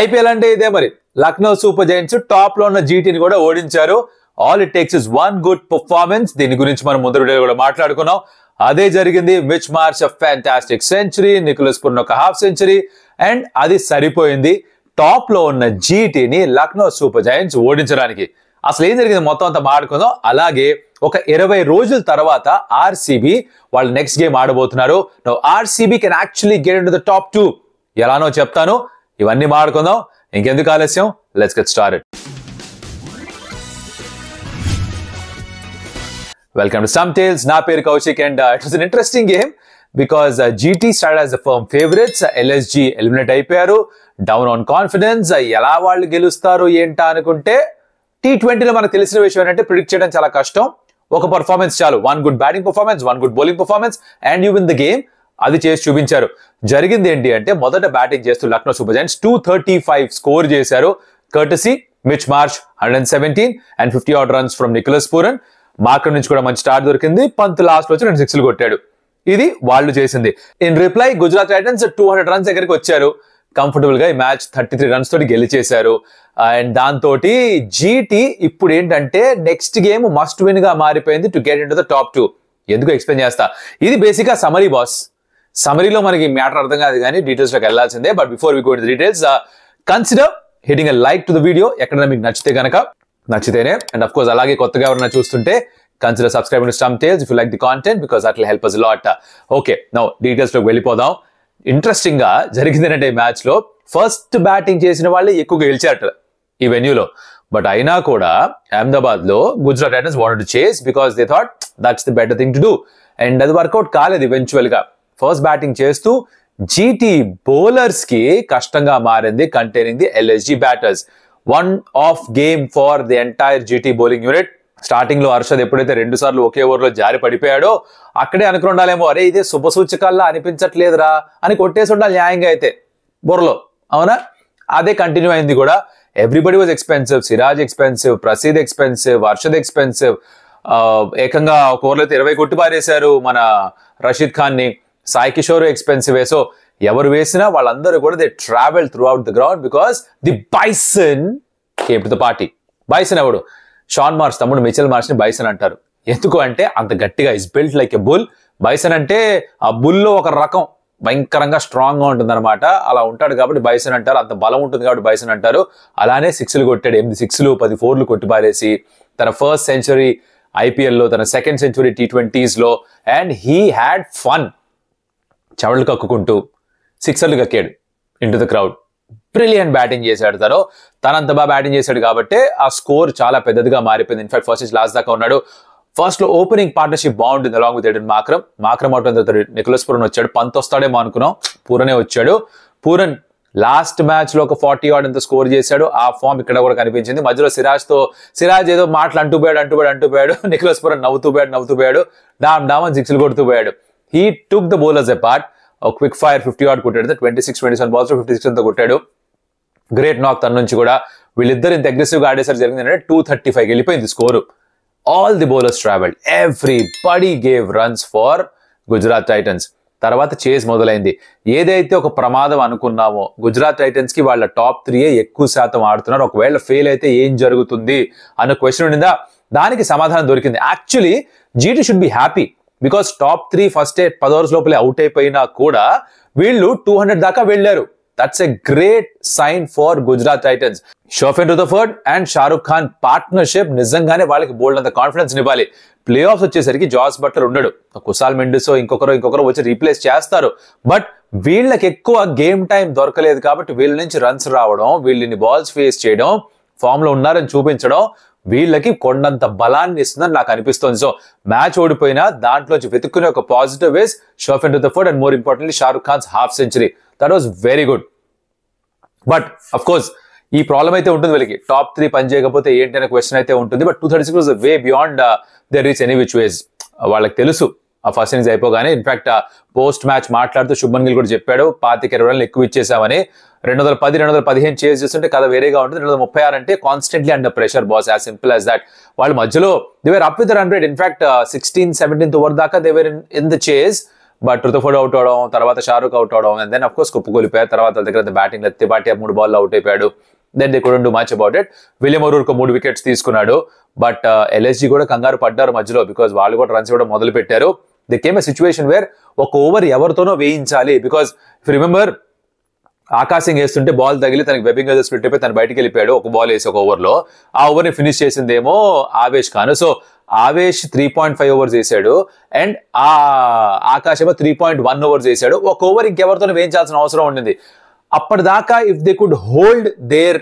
IPL అంటే ఇదే మరి. లక్నో సూపర్ జైంట్స్ టాప్ లో ఉన్న జీటీని కూడా ఓడించారు. All it takes is one good performance. దీని గురించి మనం ముందు వీడియోలో కూడా మాట్లాడుకున్నాం. అదే జరిగింది. Mitch Marsh fantastic century, Nicholas Pooran ఒక హాఫ్ సెంచరీ, అండ్ అది సరిపోయింది టాప్ లో ఉన్న జీటీని లక్నో సూపర్ జైంట్స్ ఓడించడానికి. అసలు ఏం జరిగింది మొత్తం అంతా మాట్లాడుకుందాం. అలాగే ఒక 20 రోజుల తర్వాత ఆర్సీబీ వాళ్ళు నెక్స్ట్ గేమ్ ఆడబోతున్నారు. RCB can actually get into the top 2. ఎలానో చెప్తాను. ఇవన్నీ మాట్లాడుకుందాం. ఇంకెందుకు ఆలస్యం, let's get started. Welcome to Some Tales. నా పేరు Kaushik and it was an interesting game because GT started as the firm favorites. LSG eliminate అయిపోయారు. Down on confidence. ఎలా వాళ్ళు గెలుస్తారు ఏంటా అనుకుంటే T20లో మనకు తెలిసిన విషయం ఏంటంటే ప్రిడిక్ట్ చేయడం చాలా కష్టం. ఒక పర్ఫార్మెన్స్ చాలు. One good batting performance, one good bowling performance and you win the game. అది చేసి చూపించారు. జరిగింది ఏంటి అంటే మొదట బ్యాటింగ్ చేస్తూ లక్నో సూపర్ జైంట్స్ 235 స్కోర్ చేశారు. Courtesy Mitch Marsh 117 and 50 odd runs from Nicholas Pooran. మార్కర్ నుంచి కూడా మంచి స్టార్ట్ దొరికింది. పంత్ లాస్ట్ వచ్చి 2 6లు కొట్టాడు. ఇది వాళ్ళు చేసింది. In reply Gujarat Titans 200 runs దగ్గరికి వచ్చారు. కంఫర్టబుల్ గా ఈ మ్యాచ్ 33 runs తోటి గెలిచేశారు. అండ్ దాంతో జీటీ ఇప్పుడు ఏంటంటే నెక్స్ట్ గేమ్ మస్ట్ విన్ గా మారిపోయింది to get in to the top 2. ఎందుకు ఎక్స్ప్లెయిన్ చేస్తా. ఇది బేసిక్ గా సమరీ బాస్. సమరీలో మనకి మ్యాటర్ అర్థం కాదు కానీ డీటెయిల్స్ లోకి వెళ్లాల్సిందే. But before we go to the details, consider hitting a like to the video ఎక్కడైనా మీకు నచ్చితే కనుక. నచ్చితేనే. అండ్ అఫ్ కోర్స్ అలాగే కొత్తగా ఎవరైనా చూస్తుంటే consider subscribing to some tales if you like the content because that will help us a lot. Okay, now details లోకి వెళ్ళిపోదాం. ఇంట్రెస్టింగ్ గా జరిగింది అంటే ఈ మ్యాచ్ లో ఫస్ట్ బ్యాటింగ్ చేసిన వాళ్ళే ఎక్కువగా గెలిచారట ఈ వెన్యూలో. బట్ అయినా కూడా అహ్మదాబాద్ లో Gujarat Titans wanted to chase because they thought that's the better thing to do. And అది వర్కౌట్ కాలేదు ఈవెన్చువల్ గా. ఫస్ట్ బ్యాటింగ్ చేస్తూ జీటీ బౌలర్స్ కి కష్టంగా మారింది containing the LSG batters. One off game for the entire GT bowling unit. Starting లో హర్షద్ ఎప్పుడైతే 2 సార్లు ఒకే ఓవర్ లో జారి పడిపోయాడో అక్కడే అనుకుని ఉండాలేమో, అరే ఇదే శుభ సూచకాల్లా అనిపించట్లేదురా అని కొట్టేసి ఉండాలి న్యాయంగా అయితే బుర్రలో. అవునా? అదే కంటిన్యూ అయింది కూడా. Everybody was expensive. Siraj expensive, Prasidh expensive, Harshad expensive. ఏకంగా ఒక ఓవర్లో అయితే 20 కొట్టి పారేశారు మన రషీద్ ఖాన్ ని. సాయి కిషోర్ ఎక్స్పెన్సివ్. సో ఎవరు వేసినా వాళ్ళందరూ కూడా they travel through out the ground because the bison came to the party. Bison ఎవడు? షాన్ మార్ష్ తమ్ముడు మిచెల్ మార్ష్ ని బైసన్ అంటారు. ఎందుకు అంటే అంత గట్టిగా is built like a bull. Bison అంటే ఆ బుల్లో ఒక రకం భయంకరంగా స్ట్రాంగ్ గా ఉంటుంది అనమాట. అలా ఉంటాడు కాబట్టి బైసన్ అంటారు. అంత బలం ఉంటుంది కాబట్టి బైసన్ అంటారు. అలానే 6లు కొట్టాడు. 8 6లు 10 4లు కొట్టి పారేసి తన ఫస్ట్ సెంచరీ ఐపీఎల్ లో, తన సెకండ్ సెంచరీ T20s లో. And he had fun. చెవళ్ళు కక్కుకుంటూ 6లు కక్కాడు into the crowd. Brilliant batting చేశాడు. తనంత బాగా బ్యాటింగ్ చేశాడు కాబట్టి ఆ స్కోర్ చాలా పెద్దదిగా మారిపోయింది. ఇన్ఫాక్ట్ ఫస్ట్ నుంచి లాస్ట్ దాకా ఉన్నాడు. ఫస్ట్ లో ఓపెనింగ్ పార్ట్నర్షిప్ బాగుంటుంది along with Aiden Markram. Markram out అయిన తర్వాత నికోలస్ పూరన్ వచ్చాడు. పంత్ వస్తాడేమో అనుకున్నాం, పూరనే వచ్చాడు. పూరన్ లాస్ట్ మ్యాచ్ లో ఒక 40 odd ఎంత స్కోర్ చేశాడు. ఆ ఫామ్ ఇక్కడ కూడా కనిపించింది. మధ్యలో సిరాజ్ ఏదో మాటలు అంటూ పోయాడు. నికోలస్ పూరన్ నవ్వుతూ పోయాడు. డామన్ 6లు కొడుతూ పోయాడు. He took the bowlers apart. Quick fire 50 odd కొట్టాడు. 26-27 balls 56 అంతా కొట్టాడు. గ్రేట్ నాక్ తన నుంచి కూడా. వీళ్ళిద్దరు ఇంత అగ్రెసివ్ గా ఆడేసరికి జరిగింది అంటే 235 వెళ్ళిపోయింది score. All the bowlers travelled. Everybody gave runs for Gujarat Titans. తర్వాత చేజ్ మొదలైంది. ఏదైతే ఒక ప్రమాదం అనుకున్నామో గుజరాత్ టైటన్స్ కి వాళ్ళ టాప్ 3 ఎక్కువ శాతం ఆడుతున్నారు. ఒకవేళ ఫెయిల్ అయితే ఏం జరుగుతుంది అన్న క్వశ్చన్ ఉండిందా? దానికి సమాధానం దొరికింది. Actually GT should be happy because top 3 first 10 overs లోపలే అవుట్ అయిపోయినా కూడా వీళ్ళు 200 దాకా వెళ్లారు. That's a great sign for Gujarat Titans. Sherfane Rutherford and Shahrukh Khan partnership నిజంగానే వాళ్ళకి బోల్డ్ అంత కాన్ఫిడెన్స్ ఇవ్వాలి. ప్లే ఆఫ్స్ వచ్చేసరికి జాస్ బట్లర్ ఉండడు. కుసాల్ మెండిస్ ఇంకొకరు వచ్చి రీప్లేస్ చేస్తారు. బట్ వీళ్ళకి ఎక్కువ గేమ్ టైం దొరకలేదు కాబట్టి వీళ్ళ నుంచి రన్స్ రావడం, వీళ్ళని బాల్స్ ఫేస్ చేయడం, ఫామ్ లో ఉన్నారని చూపించడం వీళ్ళకి కొండంత బలాన్ని ఇస్తుందని నాకు అనిపిస్తుంది. సో మ్యాచ్ ఓడిపోయినా దాంట్లోంచి వెతుక్కునే ఒక positive was Sherfane Rutherford and more importantly Shahrukh Khan's half century. That was very good. But of course ఈ ప్రాబ్లం అయితే ఉంటుంది వీళ్ళకి. టాప్ 3 పని చేయకపోతే ఏంటి అనే క్వశ్చన్ అయితే ఉంటుంది. But 236 was way beyond they reach any which ways. వాళ్ళకి తెలుసు ఆ ఫస్ట్ ఇన్నింగ్స్ అయిపోగానే. ఇన్ఫాక్ట్ పోస్ట్ మ్యాచ్ మాట్లాడుతూ శుభ్మన్ గిల్ కూడా చెప్పాడు 25-20 runs ఎక్కువ ఇచ్చేసామని. 210-215 చేజ్ చేస్తుంటే కథ వేరేగా ఉంటుంది. 236 అంటే constantly under pressure boss. As simple as that. వాళ్ళ మధ్యలో they were up with run rate. In fact 16th 17th over దాకా they were in the chase. But Rutherford out అవడం, తర్వాత షారుఖ్ అవుట్ అవడం, అండ్ దెన్ అఫ్ కోర్స్ కుప్పకూలిపోయారు. తర్వాత వాళ్ళ దగ్గర బ్యాటింగ్ తిబాటి 3 బాల్లో అవుట్ అయిపోయాడు. Then they couldn't do much about it. William O'Rourke 3 wickets తీసుకున్నాడు. బట్ ఎల్ఎస్జీ కూడా కంగారు పడ్డారు మధ్యలో, బికాజ్ వాళ్ళు కూడా రన్స్ ఇవ్వడం మొదలు పెట్టారు. They came a situation where ఒక ఓవర్ ఎవరితోనో వేయించాలి. బికాజ్ ఇఫ్ రిమెంబర్, ఆకాశం వేస్తుంటే బాల్ తగిలి తనకి వెబ్బింగ్ స్ప్లిట్ అయిపోయి తను బయటికి వెళ్ళిపోయాడు ఒక బాల్ వేసి ఒక ఓవర్లో. ఆ ఓవర్ని ఫినిష్ చేసిందేమో ఆవేష్ ఖాన్. సో ఆవేష్ 3.5 ఓవర్స్ వేసాడు అండ్ ఆ ఆకాశ్ ఏమో 3.1 ఓవర్స్ వేసాడు. ఒక ఓవర్ ఇంకెవరితోనో వేయించాల్సిన అవసరం ఉండింది. అప్పటిదాకా if they could hold their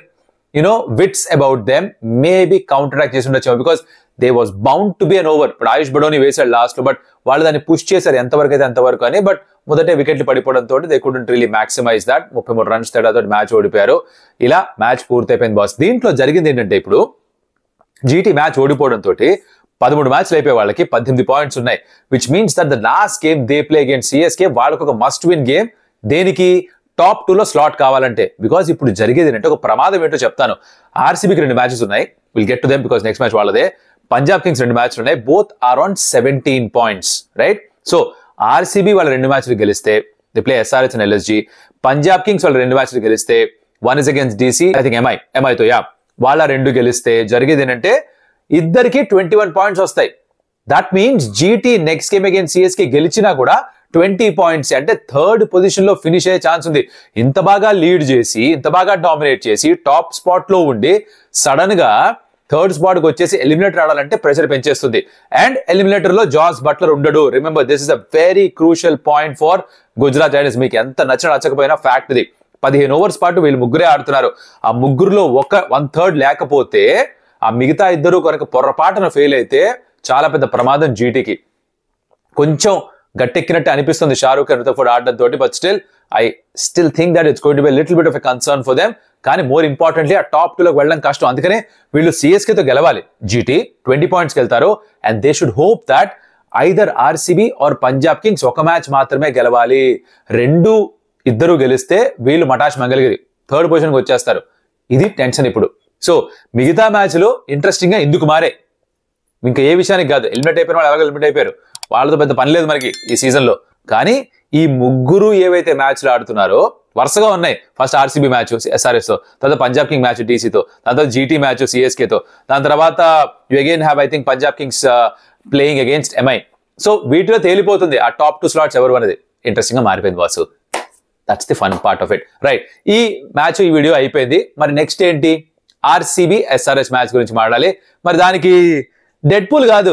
wits about them, maybe counter attack చేసి ఉండొచ్చు. Because they was bound to be an over. ఇప్పుడు ఆయుష్ బడోని వేశాడు లాస్ట్ లో, బట్ వాళ్ళు దాన్ని పుష్ చేశారు ఎంతవరకు అయితే అంతవరకు అని. బట్ మొదటే వికెట్లు పడిపోవడంతో they couldn't really maximise that. 33 runs తేడాతో మ్యాచ్ ఓడిపోయారు. ఇలా మ్యాచ్ పూర్తయిపోయింది బాస్. దీంట్లో జరిగింది ఏంటంటే, ఇప్పుడు జీటీ మ్యాచ్ ఓడిపోవడంతో 13 మ్యాచ్లు అయిపోయి వాళ్ళకి 18 పాయింట్స్ ఉన్నాయి. Which means that the last game they play against CSK వాళ్ళకి ఒక మస్ట్ విన్ గేమ్. దేనికి? టాప్ 2 లో స్లాట్ కావాలంటే. బికాజ్ ఇప్పుడు జరిగేది ఏంటంటే, ఒక ప్రమాదం ఏంటో చెప్తాను. ఆర్సీబీకి 2 మ్యాచెస్ ఉన్నాయి. Will get to them because next match వాళ్ళదే. పంజాబ్ కింగ్స్ 2 మ్యాచ్లు ఉన్నాయి. Both are on 17 points, right? So RCB వాళ్ళ 2 మ్యాచ్లు గెలిస్తే they play SRH and LSG. Punjab Kings వాళ్ళ 2 మ్యాచ్లు గెలిస్తే, 1 is against DC, I think ఎంఐతో వాళ్ళ 2 గెలిస్తే జరిగేది ఏంటంటే ఇద్దరికి 21 పాయింట్స్ వస్తాయి. That means GT next game against CSK గెలిచినా కూడా 20 పాయింట్స్, అంటే 3rd పొజిషన్ లో ఫినిష్ అయ్యే ఛాన్స్ ఉంది. ఇంత బాగా లీడ్ చేసి, ఇంత బాగా డామినేట్ చేసి, టాప్ స్పాట్ లో ఉండి సడన్ గా 3rd స్పాట్ కి వచ్చేసి ఎలిమినేటర్ ఆడాలంటే ప్రెషర్ పెంచేస్తుంది. అండ్ ఎలిమినేటర్ లో జాస్ బట్లర్ ఉండడు. Remember, this is a very crucial point for Gujarat Titans. మీకు ఎంత నచ్చకపోయినా ఫ్యాక్ట్ ఇది. 15 ఓవర్స్ పాటు వీళ్ళు ముగ్గురే ఆడుతున్నారు. ఆ ముగ్గురులో 1/3 లేకపోతే, ఆ మిగతా ఇద్దరు కనుక పొరపాటున ఫెయిల్ అయితే చాలా పెద్ద ప్రమాదం జీటీకి. కొంచెం గట్టెక్కినట్టు అనిపిస్తుంది షారూఖ్ అండ్ రుతుఫోర్డ్ ఆడడంతో. But I still think that it's going to be little bit of a concern for them. కానీ మోర్ ఇంపార్టెంట్లీ ఆ టాప్ 2 లోకి వెళ్ళడం కష్టం. అందుకనే వీళ్ళు సిఎస్కేతో గెలవాలి. జీటీ 20 పాయింట్స్కి వెళ్తారు and they should hope that either RCB or Punjab Kings ఒక మ్యాచ్ మాత్రమే గెలవాలి. ఇద్దరు గెలిస్తే వీళ్ళు మటాష్ మంగళగిరి 3rd పొజిషన్కి వచ్చేస్తారు. ఇది టెన్షన్ ఇప్పుడు. సో మిగతా మ్యాచ్లు ఇంట్రెస్టింగ్ గా ఎందుకు మారే, ఇంకా ఏ విషయానికి కాదు. ఎలిమినేట్ అయిపోయిన వాళ్ళు ఎలాగో ఎలిమినేట్ అయిపోయారు, వాళ్ళతో పెద్ద పని లేదు మనకి ఈ సీజన్ లో. కానీ ఈ ముగ్గురు ఏవైతే మ్యాచ్లు ఆడుతున్నారో వరుసగా ఉన్నాయి. ఫస్ట్ ఆర్సీబీ మ్యాచ్ ఎస్ఆర్ఎస్ తో, తర్వాత పంజాబ్ కింగ్ మ్యాచ్ డీసీతో, దాని తర్వాత జీటీ మ్యాచ్ సిఎస్కేతో, దాని తర్వాత you again have I think Punjab Kings playing against MI. So వీటిలో తేలిపోతుంది ఆ టాప్ 2 స్లాట్స్ ఎవరు అనేది. ఇంట్రెస్టింగ్ గా మారిపోయింది Vasu. That's the fun part of it, right? ఈ మ్యాచ్, ఈ వీడియో అయిపోయింది. మరి నెక్స్ట్ ఏంటి? ఆర్సీబీ ఎస్ఆర్ఎస్ మ్యాచ్ గురించి మాట్లాడాలి. మరి దానికి డెడ్ పూల్ కాదు,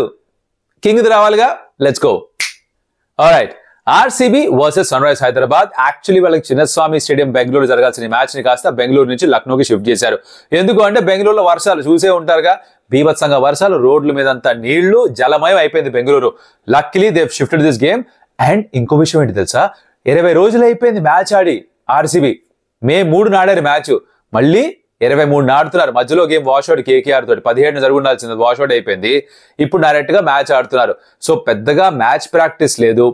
కింగ్ రావాలిగా. Let's go. Alright, RCB versus Sun Rise Hyderabad. Actually వాళ్ళకి చిన్నస్వామి స్టేడియం బెంగళూరు జరగాల్సిన మ్యాచ్ ని కాస్త బెంగళూరు నుంచి లక్నోకి షిఫ్ట్ చేశారు. ఎందుకు అంటే బెంగళూరులో వర్షాలు చూసే ఉంటారుగా, బీభత్సంగా వర్షాలు, రోడ్ల మీద అంతా నీళ్లు, జలమయం అయిపోయింది Bengaluru. Luckily they shifted this game. And ఇంకో విషయం ఏంటి తెలుసా, 20 రోజులు అయిపోయింది మ్యాచ్ ఆడి. ఆర్సీబీ మే 3 నాడారు మ్యాచ్, మళ్ళీ 23 ఆడుతున్నారు. మధ్యలో గేమ్ వాష్అవుట్ కేకేఆర్ తోటి 17 జరుగుండాల్సింది, వాష్అవుట్ అయిపోయింది. ఇప్పుడు డైరెక్ట్ గా మ్యాచ్ ఆడుతున్నారు. సో పెద్దగా మ్యాచ్ ప్రాక్టీస్ లేదు.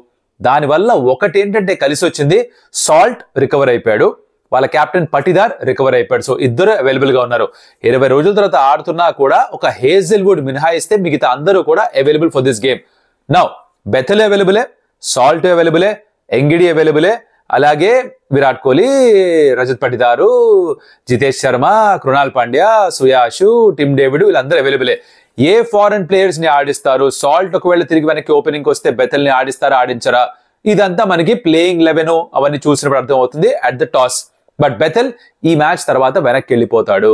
దానివల్ల ఒకటి ఏంటంటే కలిసి వచ్చింది, సాల్ట్ రికవర్ అయిపోయాడు, వాళ్ళ కెప్టెన్ పటిదార్ రికవర్ అయిపోయాడు. సో ఇద్దరు అవైలబుల్ గా ఉన్నారు. 20 రోజుల తర్వాత ఆడుతున్నా కూడా ఒక హేజల్వుడ్ మినహాయిస్తే మిగతా అందరూ కూడా available for this game. Now Bethell అవైలబులే, సాల్ట్ అవైలబులే, ఎంగిడి అవైలబులే, అలాగే విరాట్ కోహ్లీ, రజత్ పటిదారు, జితేష్ శర్మ, కృణాల్ పాండ్యా, సుయాషు, టిమ్ డేవిడ్, వీళ్ళందరూ అవైలబులే. ఏ ఫారెన్ ప్లేయర్స్ ని ఆడిస్తారు? సాల్ట్ ఒకవేళ తిరిగి వెనక్కి ఓపెనింగ్ వస్తే బెథెల్ ని ఆడిస్తారా, ఆడించరా? ఇదంతా మనకి ప్లేయింగ్ 11 అవన్నీ చూసినప్పుడు అర్థం అవుతుంది at the toss. But Bethell ఈ మ్యాచ్ తర్వాత వెనక్కి వెళ్ళిపోతాడు.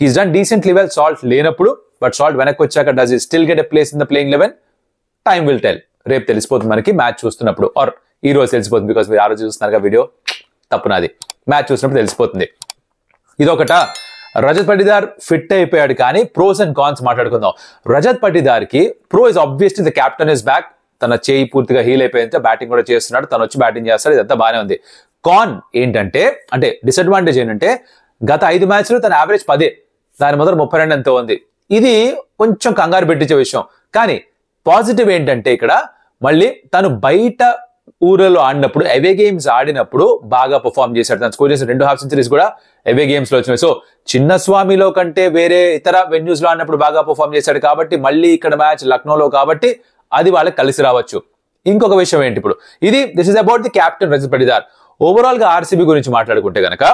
He's done decently well salt లేనప్పుడు. బట్ సాల్ట్ వెనక్కి వచ్చాక does he still get a place in the playing 11? Time will tell. రేపు తెలిసిపోతుంది మనకి మ్యాచ్ చూస్తున్నప్పుడు, ఆర్ ఈ రోజు తెలిసిపోతుంది. బికాస్ మీరు ఆ రోజు చూస్తున్నారు వీడియో, తప్పునాది. మ్యాచ్ చూసినప్పుడు తెలిసిపోతుంది. ఇదొకట. రజత్ పటిదార్ ఫిట్ అయిపోయాడు, కానీ ప్రోస్ అండ్ కాన్స్ మాట్లాడుకుందాం. రజత్ పటిదార్ కి pro is obviously the captain is back. తన చేయి పూర్తిగా హీల్ అయిపోయింది, బ్యాటింగ్ కూడా చేస్తున్నాడు, తను వచ్చి బ్యాటింగ్ చేస్తాడు, ఇదంతా బాగానే ఉంది. కాన్ ఏంటంటే, అంటే డిసడ్వాంటేజ్ ఏంటంటే, గత 5 మ్యాచ్లు తన యావరేజ్ 10, దాని మొదలు 32 ఎంతో ఉంది. ఇది కొంచెం కంగారు పెట్టించే విషయం. కానీ పాజిటివ్ ఏంటంటే, ఇక్కడ మళ్ళీ తను బయట ఊరిలో ఆడినప్పుడు, అవే గేమ్స్ ఆడినప్పుడు బాగా పర్ఫార్మ్ చేశాడు. తను స్కోర్ చేసిన 2 హాఫ్ సెంచరీస్ కూడా అవే గేమ్స్ లో వచ్చినాయి. సో చిన్నస్వామిలో కంటే వేరే ఇతర వెన్యూస్ లో ఆడినప్పుడు బాగా పర్ఫార్మ్ చేశాడు. కాబట్టి మళ్ళీ ఇక్కడ మ్యాచ్ లక్నోలో కాబట్టి అది వాళ్ళకి కలిసి రావచ్చు. ఇంకొక విషయం ఏంటి ఇప్పుడు this is about the captain Rajat Patidar. Overall గా ఆర్సీబీ గురించి మాట్లాడుకుంటే గనక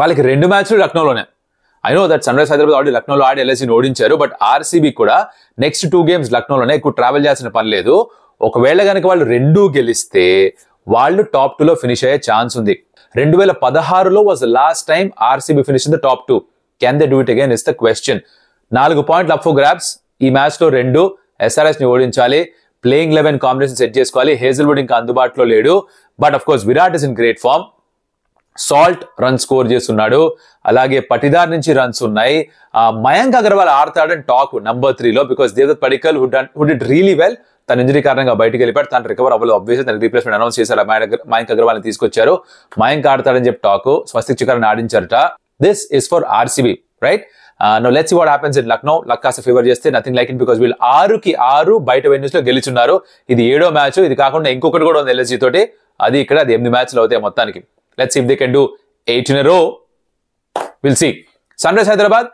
వాళ్ళకి 2 మ్యాచ్లు లక్నోలోనే. I know that Sun Rise Hyderabad already లక్నోలో ఆడి ఎల్ఎస్సీని ఓడించారు. బట్ ఆర్సీబీ కూడా నెక్స్ట్ 2 గేమ్స్ లక్నోలోనే, ఎక్కువ ట్రావెల్ చేయాల్సిన పని లేదు. ఒకవేళ కనుక వాళ్ళు 2 గెలిస్తే వాళ్ళు టాప్ 2లో ఫినిష్ అయ్యే ఛాన్స్ ఉంది. 2016లో was the last time RCB finish in the top 2. Can they do it again is the question. 4 పాయింట్లు అప్ ఫర్ గ్రాబ్స్. ఈ మ్యాచ్ లో 2 SRH ని ఓడించాలి. ప్లేయింగ్ 11 కాంబినేషన్ సెట్ చేసుకోవాలి. హేజల్వుడ్ ఇంకా అందుబాటులో లేడు. But of course Virat is in great form. Salt run score చేస్తున్నాడు. అలాగే పటిదార్ నుంచి రన్స్ ఉన్నాయి. మయాంక్ అగర్వాల్ ఆడతాడని టాక్ నంబర్ 3లో because Devdutt Padikkal who did really well. తన ఇంజరీ కారణంగా బయటకు వెళ్ళిపోయాడు. తను రికవర్ అవ్వలేదు. ఆబ్వియస్లీ తనకి రీప్లేస్మెంట్ అనౌన్స్ చేశారు. మయాంక్ అగర్వాల్ ని తీసుకొచ్చారు. మయాంక్ ఆడతాడని చెప్పి టాక్. స్వస్తిక్ చిక్కర్ని ఆడించారట. This is for RCB, right? No let's see what happens in Lucknow. Luck కాస్త ఫేవర్ చేస్తే నథింగ్ లైక్ ఇట్ బికాస్ వీళ్ళు 6కి 6 బయట వెన్యూస్ లో గెలుచున్నారు. ఇది 7వ మ్యాచ్. ఇది కాకుండా ఇంకొకటి కూడా ఉంది ఎల్ఎస్జీ తోటి. అది 8 మ్యాచ్లు అవుతాయి మొత్తానికి. Let's see if they can do 8 in a row. Will see. Sun Rise Hyderabad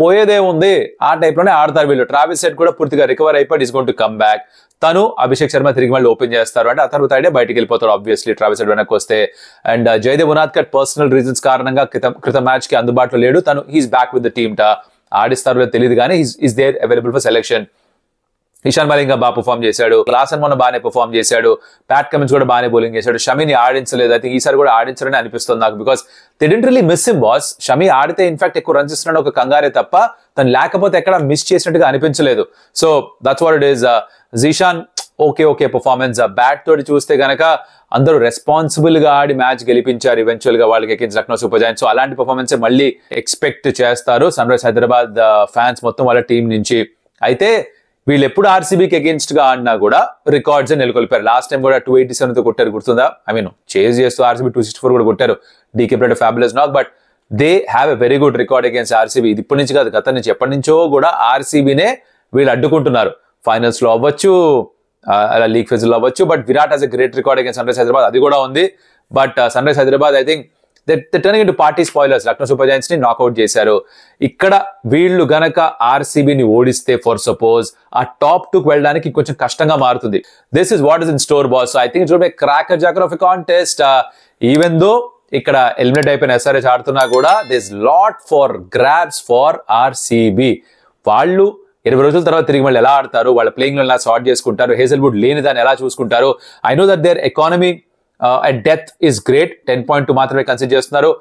పోయేదేముంది, ఆ టైప్ లోనే ఆడతారు వీళ్ళు. ట్రావిస్ హెడ్ కూడా పూర్తిగా రికవర్ అయిపోయి is going to come back. తను అభిషేక్ శర్మ తిరిగి మళ్ళీ ఓపెన్ చేస్తారు. అంటే ఆ తర్వాత ఐడియా బయటికి వెళ్ళిపోతారు ఆబ్వియస్లీ ట్రావిస్ హెడ్ వెనక్కి వస్తే. And Jaydev Unadkat personal reasons కారణంగా క్రితం మ్యాచ్ కి అందుబాటులో లేడు. తను he's back with the team. ఆడిస్తారో తెలియదు కానీ is there available for selection. Eshan Malinga బాగా పర్ఫామ్ చేశాడు. క్లాసన్ మొన్న బాగానే పర్ఫామ్ చేశాడు. ప్యాట్ కమిన్స్ కూడా బాగానే బౌలింగ్ చేశాడు. షమీని ఆడించలేదు. అయితే ఈసారి కూడా ఆడించారని అనిపిస్తుంది నాకు. Because they didn't really miss him boss. Shami ఆడితే ఇన్ఫాక్ట్ ఎక్కువ రన్స్ ఇస్తున్నాడు ఒక కంగారే తప్ప తను లేకపోతే ఎక్కడ మిస్ చేసినట్టుగా అనిపించలేదు. So that's what it is. Zeeshan okay performance. Bat తోటి చూస్తే గనక అందరూ రెస్పాన్సిబుల్ గా ఆడి మ్యాచ్ గెలిపించారు ఈవెన్చువల్ గా వాళ్ళకి against Lucknow Super Giants. So అలాంటి పర్ఫార్మెన్స్ మళ్ళీ ఎక్స్పెక్ట్ చేస్తారు సన్ రైజ్ హైదరాబాద్ ఫ్యాన్స్ మొత్తం వాళ్ళ టీం నుంచి. అయితే వీళ్ళు ఎప్పుడు ఆర్సీబీకి అగేన్స్ట్ గా ఆడినా కూడా రికార్డ్స్ నెలకొల్పారు. లాస్ట్ టైం కూడా 287 తో కొట్టారు, గుర్తుందా? ఐ మీన్ చేజ్ చేస్తూ ఆర్సీబీ 264 కూడా కొట్టారు. డీకే ప్లేడ్ ఫ్యాబులస్ నాక్. But they have a very good record against RCB. ఇది ఇప్పటి నుంచి కాదు, గత నుంచి ఎప్పటి నుంచో కూడా ఆర్సీబీనే వీళ్ళు అడ్డుకుంటున్నారు. ఫైనల్స్ లో అవ్వచ్చు, అలా లీగ్ ఫేజ్ లో అవ్వచ్చు. But Virat has a great record against Sun Rise Hyderabad, అది కూడా ఉంది. But Sun Rise Hyderabad I think turning into party spoilers. Lucknow Super Giants ని నాకౌట్ చేశారు. ఇక్కడ వీళ్ళు గనక ఆర్సీబీని ఓడిస్తే ఫర్ సపోజ్ ఆ టాప్ 2కి వెళ్ళడానికి కొంచెం కష్టంగా మారుతుంది. This is what is in store boss. I think it's gonna be crackerjack of a contest. Even though ఇక్కడ ఎలిమినేట్ అయిపోయిన SRH ఆడుతున్నా కూడా this lot for grabs for RCB. వాళ్ళు 20 రోజుల తర్వాత తిరిగి మళ్ళీ ఎలా ఆడతారు, వాళ్ళ ప్లేయింగ్ లో ఎలా సార్ట్ చేసుకుంటారు, హేజల్వుడ్ లేని దాన్ని ఎలా చూసుకుంటారు. I know that their economy at depth is great. 10.2 మాత్రమే కన్సిడర్ చేస్తున్నారు.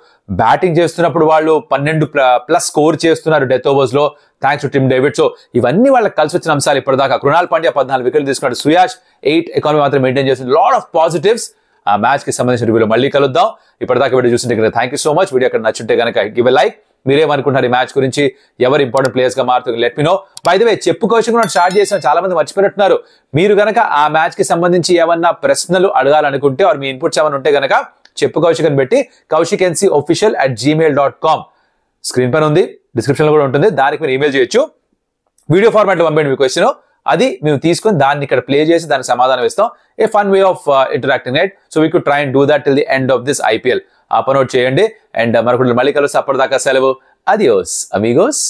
బ్యాటింగ్ చేస్తున్నప్పుడు వాళ్ళు 12+ స్కోర్ చేస్తున్నారు డెత్ ఓవర్స్ లో thanks to Tim David. So ఇవన్నీ వాళ్ళకి కలిసి వచ్చిన అంశాలు. ఇప్పటిదాకా కృణాల్ పాండ్యా 14 వికెట్లు తీసుకున్నాడు. సుయాష్ 8 ఎకానమీ మాత్రం మెయింటైన్ చేస్తుంది. Lot of positives. ఆ మ్యాచ్ కి సంబంధించిన రివ్యూలో మళ్ళీ కలుద్దాం. ఇప్పటిదాకా వీడియో చూస్తుంటే thank you so much. Video అక్కడ నచ్చుంటే కనుక గివ్ ఎ లైక్. మీరేమనుకుంటారు ఈ మ్యాచ్ గురించి, ఎవరు ఇంపార్టెంట్ ప్లేయర్స్ గా మారుతుంది let me know. By the way చెప్పుకోవచ్చు కూడా స్టార్ట్ చేసాం, చాలా మంది మర్చిపోయినట్టున్నారు. మీరు గనక ఆ మ్యాచ్ కి సంబంధించి ఏమన్నా ప్రశ్నలు అడగాలనుకుంటే మీ ఇన్పుట్స్ ఏమైనా ఉంటే గనక చెప్పు కౌశిక్ అని పెట్టి kaushikNCofficial@gmail.com స్క్రీన్ పైన ఉంది, డిస్క్రిప్షన్ లో కూడా ఉంటుంది. దానికి మీరు ఈమెయిల్ చేయొచ్చు. వీడియో ఫార్మాట్ లో పంపండి మీ క్వశ్చన్. అది మేము తీసుకొని దాన్ని ఇక్కడ ప్లే చేసి దానికి సమాధానం ఇస్తాం. A fun way of interacting right. So we could try and do that till the end of this IPL. ఆ పని చేయండి. అండ్ మరొకటి మళ్ళీ కలుస్తే అప్పటిదాకా సెలవు. Adios Amigos.